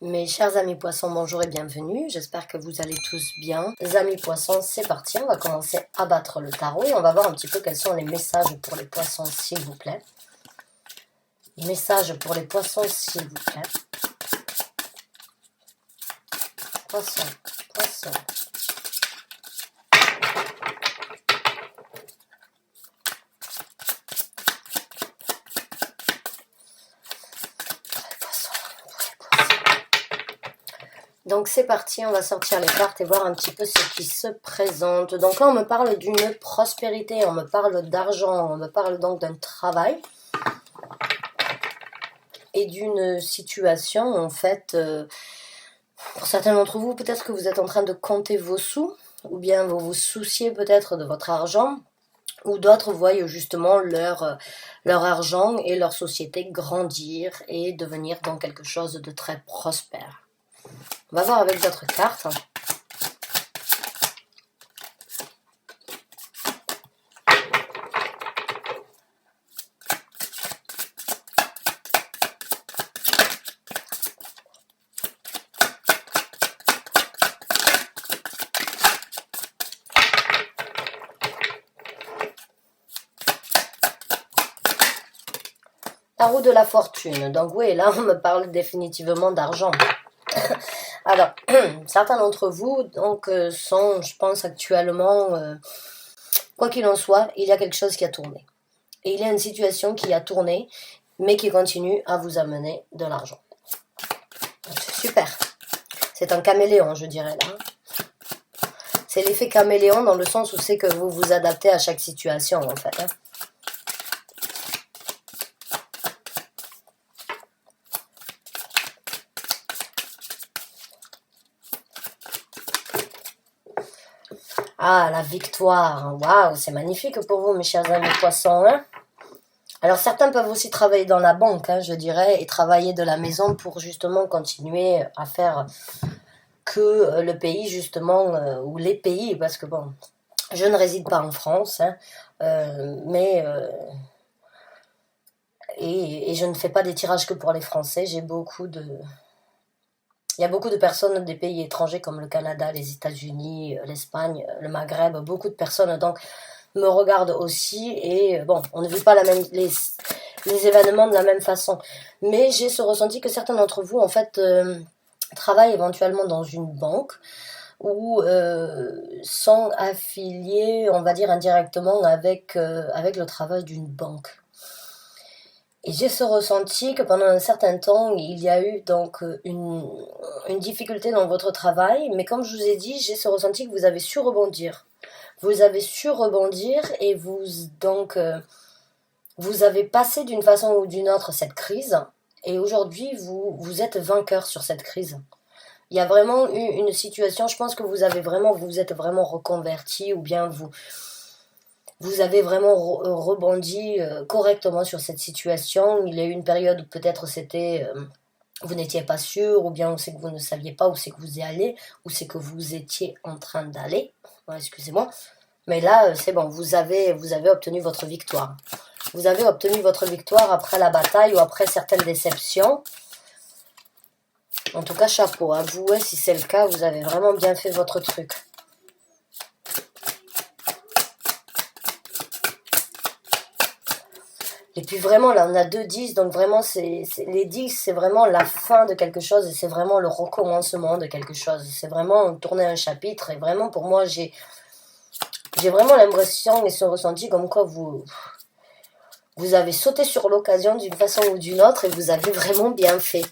Mes chers amis poissons, bonjour et bienvenue. J'espère que vous allez tous bien. Les amis poissons, c'est parti. On va commencer à battre le tarot et on va voir un petit peu quels sont les messages pour les poissons, s'il vous plaît. Messages pour les poissons, s'il vous plaît. Poissons, poissons. Donc c'est parti, on va sortir les cartes et voir un petit peu ce qui se présente. Donc là on me parle d'une prospérité, on me parle d'argent, on me parle donc d'un travail et d'une situation en fait. Pour certains d'entre vous, peut-être que vous êtes en train de compter vos sous ou bien vous vous souciez peut-être de votre argent ou d'autres voient justement leur argent et leur société grandir et devenir donc quelque chose de très prospère. On va voir avec d'autres cartes. La roue de la fortune. Donc oui, là on me parle définitivement d'argent. Alors, certains d'entre vous donc sont, je pense actuellement, quoi qu'il en soit, il y a quelque chose qui a tourné. Et il y a une situation qui a tourné, mais qui continue à vous amener de l'argent. Super. C'est un caméléon, je dirais là. C'est l'effet caméléon dans le sens où c'est que vous vous adaptez à chaque situation en fait. Ah, la victoire. Waouh, c'est magnifique pour vous, mes chers amis poissons. Alors, certains peuvent aussi travailler dans la banque, je dirais, et travailler de la maison pour justement continuer à faire que le pays, justement, ou les pays, parce que bon, je ne réside pas en France, mais... et je ne fais pas des tirages que pour les Français, j'ai beaucoup de... Il y a beaucoup de personnes des pays étrangers comme le Canada, les États-Unis, l'Espagne, le Maghreb. Beaucoup de personnes donc me regardent aussi et bon, on ne vit pas les événements de la même façon. Mais j'ai ce ressenti que certains d'entre vous en fait travaillent éventuellement dans une banque ou sont affiliés, on va dire indirectement avec le travail d'une banque. Et j'ai ce ressenti que pendant un certain temps, il y a eu donc une difficulté dans votre travail, mais comme je vous ai dit, j'ai ce ressenti que vous avez su rebondir. Vous avez su rebondir et vous donc vous avez passé d'une façon ou d'une autre cette crise et aujourd'hui vous êtes vainqueur sur cette crise. Il y a vraiment eu une situation, je pense que vous êtes vraiment reconverti ou bien vous avez vraiment rebondi correctement sur cette situation. Il y a eu une période où peut-être c'était vous n'étiez pas sûr, ou bien c'est que vous ne saviez pas où c'est que vous y allez, où c'est que vous étiez en train d'aller. Excusez-moi. Mais là, c'est bon, vous avez obtenu votre victoire. Vous avez obtenu votre victoire après la bataille ou après certaines déceptions. En tout cas, chapeau à vous. Si c'est le cas, vous avez vraiment bien fait votre truc. Et puis vraiment, là, on a 2-10, donc vraiment, les 10, c'est vraiment la fin de quelque chose, et c'est vraiment le recommencement de quelque chose. C'est vraiment tourner un chapitre, et vraiment, pour moi, j'ai vraiment l'impression et ce ressenti comme quoi vous avez sauté sur l'occasion d'une façon ou d'une autre, et vous avez vraiment bien fait.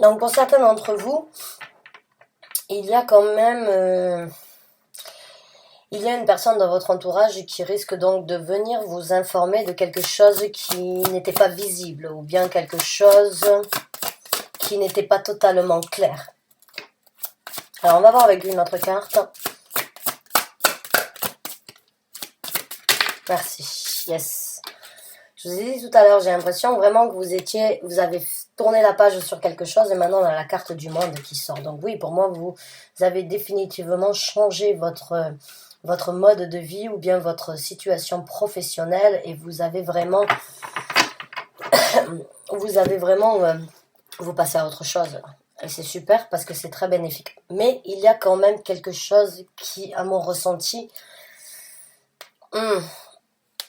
Donc pour certains d'entre vous, il y a quand même il y a une personne dans votre entourage qui risque donc de venir vous informer de quelque chose qui n'était pas visible ou bien quelque chose qui n'était pas totalement clair. Alors, on va voir avec une autre carte. Merci. Yes. Je vous ai dit tout à l'heure, j'ai l'impression vraiment que vous avez tourné la page sur quelque chose et maintenant on a la carte du monde qui sort. Donc oui, pour moi, vous avez définitivement changé votre mode de vie ou bien votre situation professionnelle et vous passez à autre chose. Et c'est super parce que c'est très bénéfique. Mais il y a quand même quelque chose qui, à mon ressenti,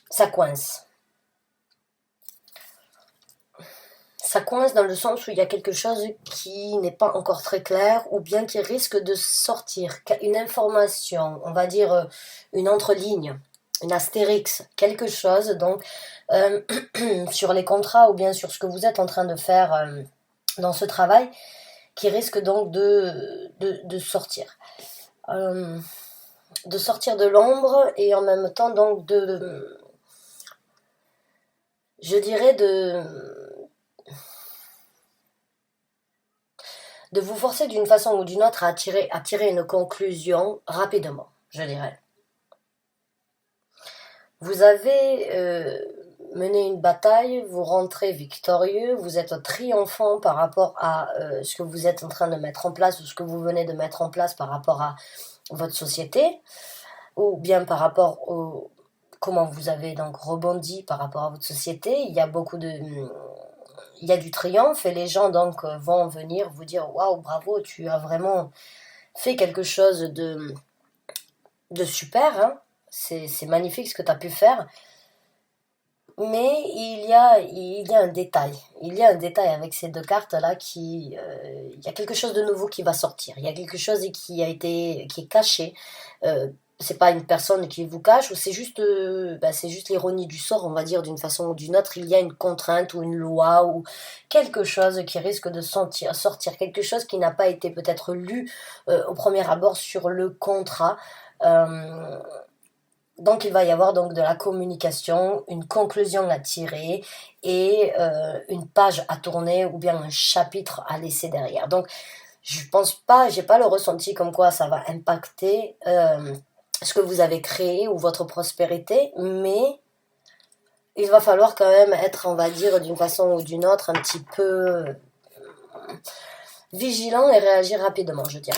ça coince. Ça coince dans le sens où il y a quelque chose qui n'est pas encore très clair ou bien qui risque de sortir. Une information, on va dire une entreligne, une astérix, quelque chose donc sur les contrats ou bien sur ce que vous êtes en train de faire dans ce travail qui risque donc de sortir. De sortir de l'ombre et en même temps donc je dirais de vous forcer d'une façon ou d'une autre à tirer une conclusion rapidement, je dirais. Vous avez mené une bataille, vous rentrez victorieux, vous êtes triomphant par rapport à ce que vous êtes en train de mettre en place ou ce que vous venez de mettre en place par rapport à votre société ou bien par rapport au comment vous avez donc rebondi par rapport à votre société. Il y a du triomphe et les gens donc vont venir vous dire waouh, bravo, tu as vraiment fait quelque chose de super, hein. C'est magnifique ce que tu as pu faire. Mais il y a un détail. Il y a un détail avec ces deux cartes-là il y a quelque chose de nouveau qui va sortir. Il y a quelque chose qui est caché. C'est pas une personne qui vous cache, ou c'est juste l'ironie du sort, on va dire d'une façon ou d'une autre. Il y a une contrainte ou une loi ou quelque chose qui risque de sortir, quelque chose qui n'a pas été peut-être lu au premier abord sur le contrat. Donc il va y avoir donc de la communication, une conclusion à tirer et une page à tourner ou bien un chapitre à laisser derrière. Donc je pense pas, j'ai pas le ressenti comme quoi ça va impacter ce que vous avez créé ou votre prospérité, mais il va falloir quand même être, on va dire, d'une façon ou d'une autre, un petit peu vigilant et réagir rapidement, je dirais.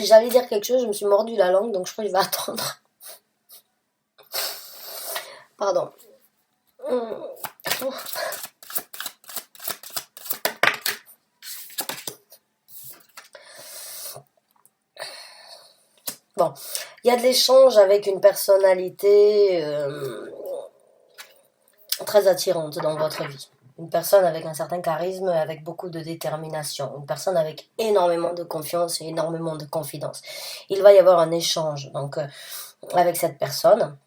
J'allais dire quelque chose, je me suis mordu la langue, donc je crois que je vais attendre. Pardon. Bon, il y a de l'échange avec une personnalité très attirante dans votre vie. Une personne avec un certain charisme, avec beaucoup de détermination. Une personne avec énormément de confiance et énormément de confidence. Il va y avoir un échange donc avec cette personne.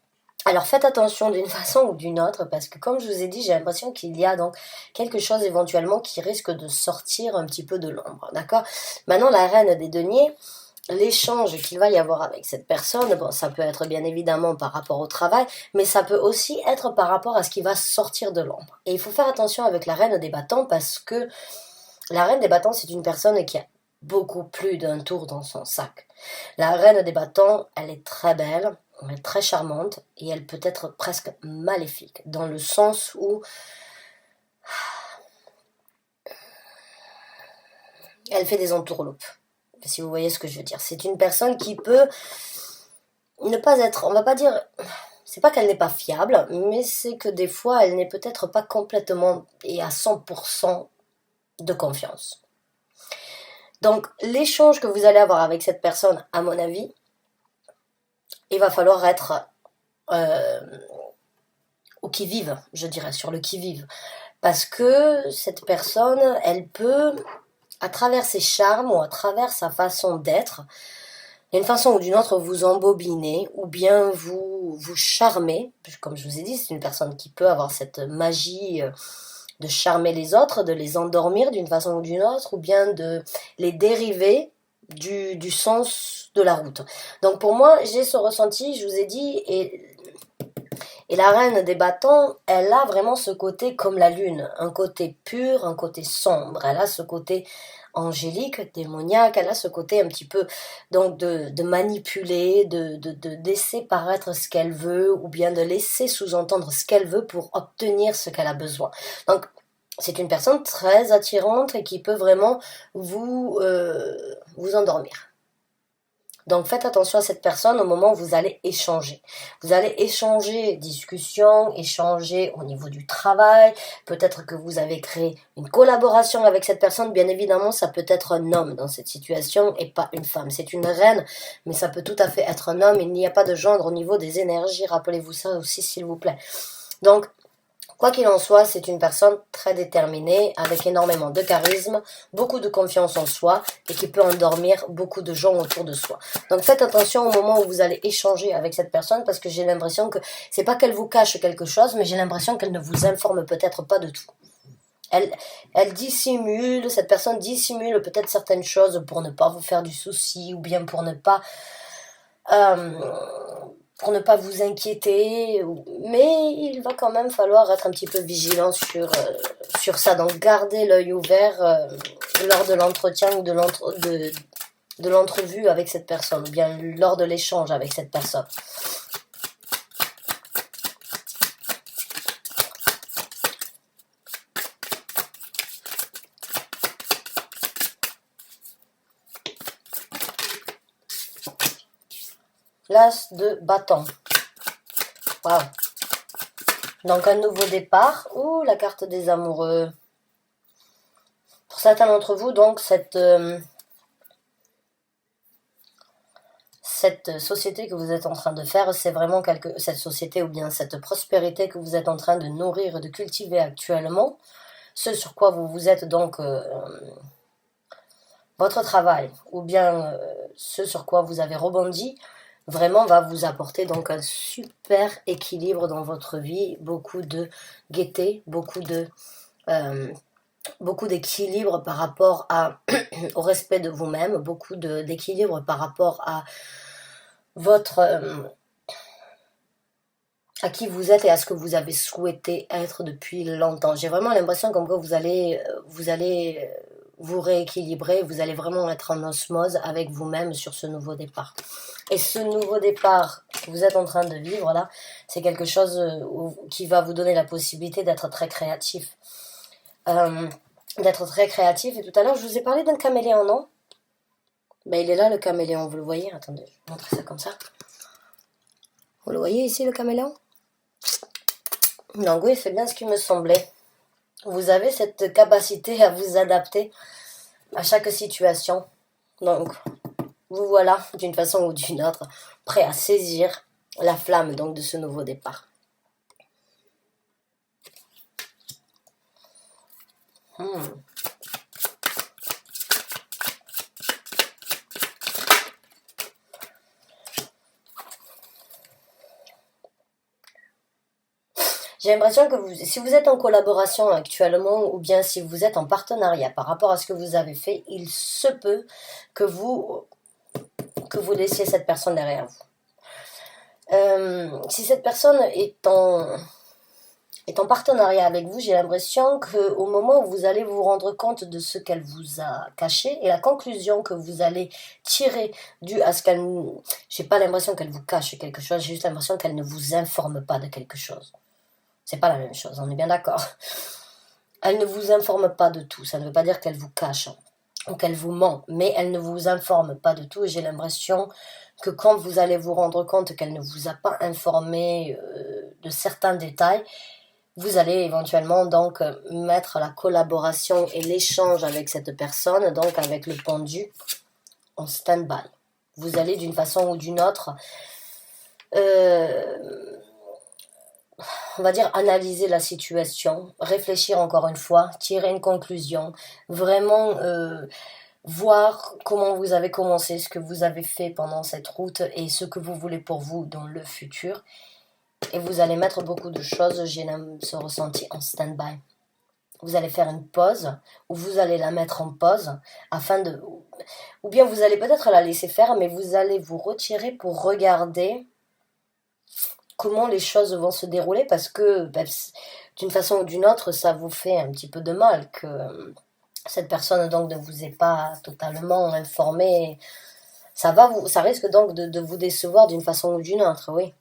Alors faites attention d'une façon ou d'une autre parce que comme je vous ai dit, j'ai l'impression qu'il y a donc quelque chose éventuellement qui risque de sortir un petit peu de l'ombre. D'accord ? Maintenant, la reine des deniers, l'échange qu'il va y avoir avec cette personne, bon, ça peut être bien évidemment par rapport au travail, mais ça peut aussi être par rapport à ce qui va sortir de l'ombre. Et il faut faire attention avec la reine des bâtons parce que la reine des bâtons, c'est une personne qui a beaucoup plus d'un tour dans son sac. La reine des bâtons, elle est très belle, elle est très charmante et elle peut être presque maléfique dans le sens où elle fait des entourloupes. Si vous voyez ce que je veux dire. C'est une personne qui peut ne pas être, on va pas dire, c'est pas qu'elle n'est pas fiable, mais c'est que des fois, elle n'est peut-être pas complètement et à 100% de confiance. Donc, l'échange que vous allez avoir avec cette personne, à mon avis, il va falloir être au qui-vive, je dirais, sur le qui-vive. Parce que cette personne, elle peut, à travers ses charmes ou à travers sa façon d'être, il y a une façon ou d'une autre, vous embobinez ou bien vous charmez. Comme je vous ai dit, c'est une personne qui peut avoir cette magie de charmer les autres, de les endormir d'une façon ou d'une autre, ou bien de les dériver du sens de la route. Donc pour moi, j'ai ce ressenti, je vous ai dit, et la reine des bâtons, elle a vraiment ce côté comme la lune, un côté pur, un côté sombre. Elle a ce côté angélique, démoniaque, elle a ce côté un petit peu donc de manipuler, de laisser paraître ce qu'elle veut, ou bien de laisser sous-entendre ce qu'elle veut pour obtenir ce qu'elle a besoin. Donc c'est une personne très attirante et qui peut vraiment vous endormir. Donc faites attention à cette personne au moment où vous allez échanger. Vous allez échanger discussion, échanger au niveau du travail. Peut-être que vous avez créé une collaboration avec cette personne. Bien évidemment, ça peut être un homme dans cette situation et pas une femme. C'est une reine, mais ça peut tout à fait être un homme. Il n'y a pas de genre au niveau des énergies. Rappelez-vous ça aussi, s'il vous plaît. Donc, quoi qu'il en soit, c'est une personne très déterminée, avec énormément de charisme, beaucoup de confiance en soi et qui peut endormir beaucoup de gens autour de soi. Donc faites attention au moment où vous allez échanger avec cette personne parce que j'ai l'impression que c'est pas qu'elle vous cache quelque chose, mais j'ai l'impression qu'elle ne vous informe peut-être pas de tout. Elle dissimule, cette personne dissimule peut-être certaines choses pour ne pas vous faire du souci ou bien euh, pour ne pas vous inquiéter, mais il va quand même falloir être un petit peu vigilant sur ça. Donc gardez l'œil ouvert lors de l'entretien ou de l'entrevue avec cette personne, ou bien lors de l'échange avec cette personne. L'as de bâton. Waouh. Donc un nouveau départ. Ouh, la carte des amoureux. Pour certains d'entre vous, donc, cette société que vous êtes en train de faire, c'est vraiment cette société ou bien cette prospérité que vous êtes en train de nourrir et de cultiver actuellement. Ce sur quoi vous vous êtes donc... votre travail ou bien ce sur quoi vous avez rebondi vraiment va vous apporter donc un super équilibre dans votre vie, beaucoup de gaieté, beaucoup d'équilibre par rapport au respect de vous-même, beaucoup d'équilibre par rapport à votre à qui vous êtes et à ce que vous avez souhaité être depuis longtemps. J'ai vraiment l'impression comme que vous allez vous rééquilibrer, vous allez vraiment être en osmose avec vous-même sur ce nouveau départ. Et ce nouveau départ que vous êtes en train de vivre là, c'est quelque chose qui va vous donner la possibilité d'être très créatif. D'être très créatif. Et tout à l'heure, je vous ai parlé d'un caméléon, non? Ben, il est là, le caméléon, vous le voyez? Attendez, je vais vous montrer ça comme ça. Vous le voyez ici, le caméléon? Donc oui, c'est bien ce qui me semblait. Vous avez cette capacité à vous adapter à chaque situation. Donc, vous voilà, d'une façon ou d'une autre, prêt à saisir la flamme donc de ce nouveau départ. J'ai l'impression que si vous êtes en collaboration actuellement ou bien si vous êtes en partenariat par rapport à ce que vous avez fait, il se peut que vous laissiez cette personne derrière vous. Si cette personne est en partenariat avec vous, j'ai l'impression qu'au moment où vous allez vous rendre compte de ce qu'elle vous a caché et la conclusion que vous allez tirer due à ce qu'elle... J'ai pas l'impression qu'elle vous cache quelque chose, j'ai juste l'impression qu'elle ne vous informe pas de quelque chose. C'est pas la même chose, on est bien d'accord. Elle ne vous informe pas de tout, ça ne veut pas dire qu'elle vous cache ou qu'elle vous ment, mais elle ne vous informe pas de tout et j'ai l'impression que quand vous allez vous rendre compte qu'elle ne vous a pas informé de certains détails, vous allez éventuellement donc mettre la collaboration et l'échange avec cette personne, donc avec le pendu, en stand-by. Vous allez d'une façon ou d'une autre on va dire analyser la situation, réfléchir encore une fois, tirer une conclusion, vraiment voir comment vous avez commencé, ce que vous avez fait pendant cette route et ce que vous voulez pour vous dans le futur. Et vous allez mettre beaucoup de choses, j'ai ce ressenti, en stand-by. Vous allez faire une pause, ou vous allez la mettre en pause, afin de... Ou bien vous allez peut-être la laisser faire, mais vous allez vous retirer pour regarder comment les choses vont se dérouler, parce que d'une façon ou d'une autre, ça vous fait un petit peu de mal que cette personne donc ne vous ait pas totalement informé. Ça risque donc de vous décevoir d'une façon ou d'une autre, oui.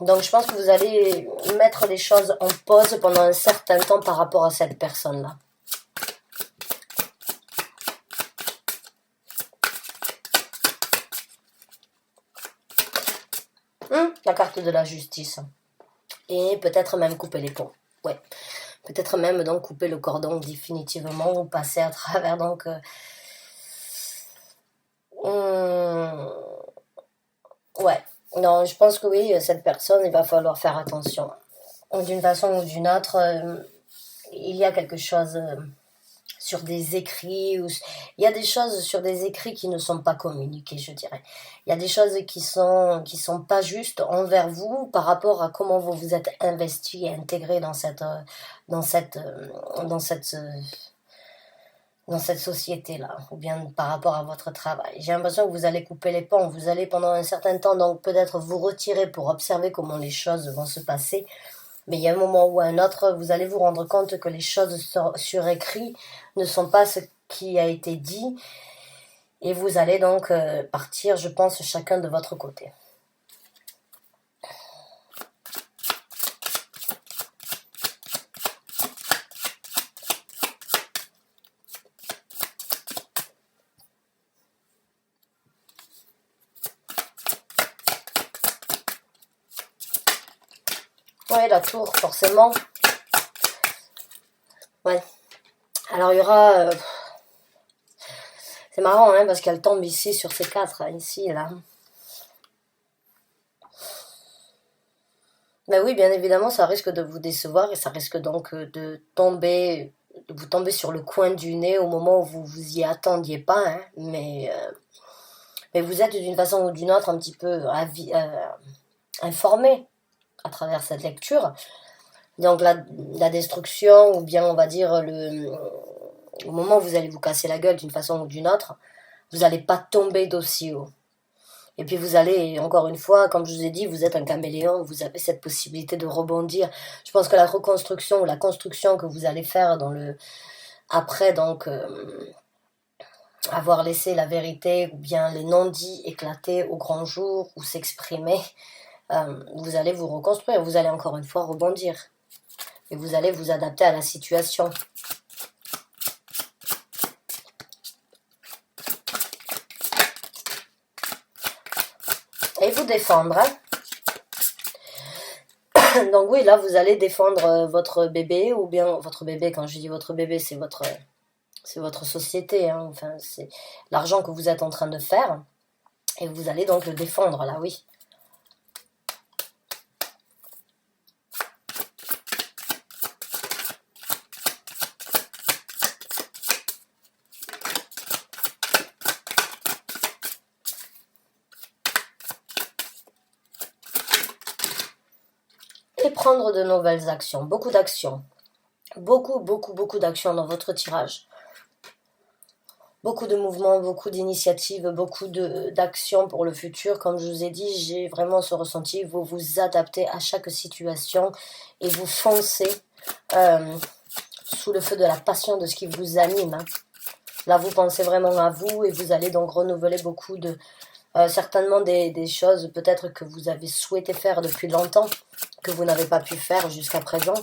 Donc je pense que vous allez mettre les choses en pause pendant un certain temps par rapport à cette personne-là. La carte de la justice. Et peut-être même couper les ponts. Ouais. Peut-être même donc couper le cordon définitivement ou passer à travers donc... ouais. Non, je pense que oui, cette personne, il va falloir faire attention. D'une façon ou d'une autre, il y a quelque chose sur des écrits, il y a des choses sur des écrits qui ne sont pas communiquées, je dirais. Il y a des choses qui sont pas justes envers vous par rapport à comment vous vous êtes investi et intégré dans dans cette, dans cette, dans cette société-là, ou bien par rapport à votre travail. J'ai l'impression que vous allez couper les ponts, vous allez pendant un certain temps donc peut-être vous retirer pour observer comment les choses vont se passer. Mais il y a un moment ou un autre, vous allez vous rendre compte que les choses sur écrit ne sont pas ce qui a été dit. Et vous allez donc partir, je pense, chacun de votre côté. Oui, la tour, forcément. Ouais. Alors, il y aura... c'est marrant, hein, parce qu'elle tombe ici sur ces quatre, hein, ici et là. Mais oui, bien évidemment, ça risque de vous décevoir et ça risque donc de vous tomber sur le coin du nez au moment où vous vous y attendiez pas, hein, mais vous êtes d'une façon ou d'une autre un petit peu informé à travers cette lecture. Donc la destruction, ou bien on va dire au moment où vous allez vous casser la gueule d'une façon ou d'une autre, vous n'allez pas tomber d'aussi haut. Et puis vous allez, encore une fois, comme je vous ai dit, vous êtes un caméléon, vous avez cette possibilité de rebondir. Je pense que la reconstruction ou la construction que vous allez faire après, donc, avoir laissé la vérité ou bien les non-dits éclater au grand jour ou s'exprimer, vous allez vous reconstruire, vous allez encore une fois rebondir. Et vous allez vous adapter à la situation. Et vous défendre. Hein. Donc oui, là, vous allez défendre votre bébé, ou bien votre bébé, quand je dis votre bébé, c'est votre société. Hein. Enfin, c'est l'argent que vous êtes en train de faire. Et vous allez donc le défendre, là, oui. Et prendre de nouvelles actions, beaucoup d'actions. Beaucoup, beaucoup, beaucoup d'actions dans votre tirage. Beaucoup de mouvements, beaucoup d'initiatives, beaucoup d'actions pour le futur. Comme je vous ai dit, j'ai vraiment ce ressenti. Vous vous adaptez à chaque situation et vous foncez sous le feu de la passion de ce qui vous anime. Hein. Là, vous pensez vraiment à vous et vous allez donc renouveler beaucoup certainement des choses peut-être que vous avez souhaité faire depuis longtemps, que vous n'avez pas pu faire jusqu'à présent.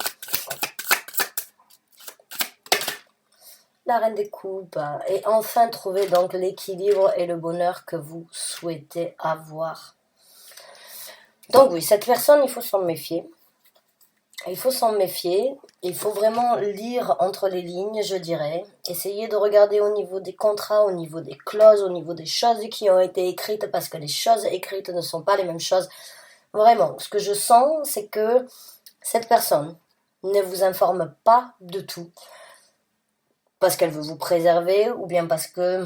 La reine des coupes. Et enfin trouver donc l'équilibre et le bonheur que vous souhaitez avoir. Donc oui, cette personne, il faut s'en méfier. Il faut s'en méfier. Il faut vraiment lire entre les lignes, je dirais. Essayer de regarder au niveau des contrats, au niveau des clauses, au niveau des choses qui ont été écrites, parce que les choses écrites ne sont pas les mêmes choses. Vraiment, ce que je sens, c'est que cette personne ne vous informe pas de tout. parce qu'elle veut vous préserver, ou bien parce que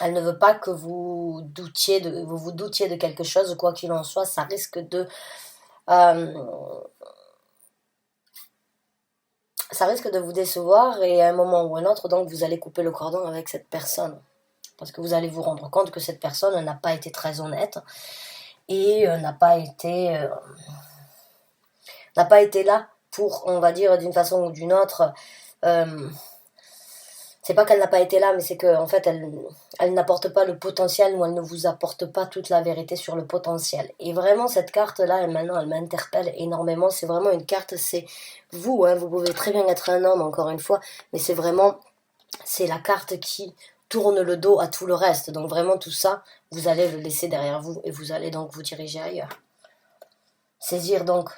elle ne veut pas que vous vous doutiez de quelque chose. Quoi qu'il en soit, ça risque de vous décevoir, et à un moment ou un autre, donc vous allez couper le cordon avec cette personne. Parce que vous allez vous rendre compte que cette personne n'a pas été très honnête et n'a pas été là pour, on va dire, d'une façon ou d'une autre. C'est pas qu'elle n'a pas été là, mais c'est qu'en fait, elle n'apporte pas le potentiel, ou elle ne vous apporte pas toute la vérité sur le potentiel. Et vraiment, cette carte-là, maintenant, elle m'interpelle énormément. C'est vraiment une carte, c'est vous, hein, vous pouvez très bien être un homme, encore une fois, mais c'est la carte qui tourne le dos à tout le reste. Donc vraiment, tout ça, vous allez le laisser derrière vous et vous allez donc vous diriger ailleurs. Saisir donc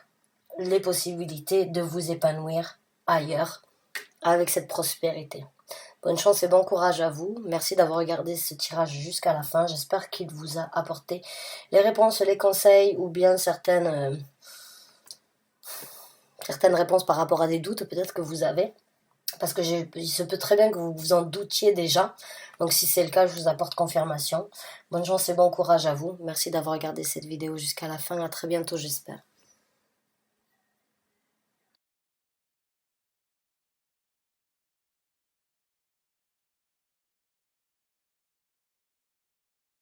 les possibilités de vous épanouir ailleurs avec cette prospérité. Bonne chance et bon courage à vous. Merci d'avoir regardé ce tirage jusqu'à la fin. J'espère qu'il vous a apporté les réponses, les conseils, ou bien certaines réponses par rapport à des doutes peut-être que vous avez. Parce que il se peut très bien que vous vous en doutiez déjà. Donc si c'est le cas, je vous apporte confirmation. Bonne chance et bon courage à vous. Merci d'avoir regardé cette vidéo jusqu'à la fin. À très bientôt, j'espère.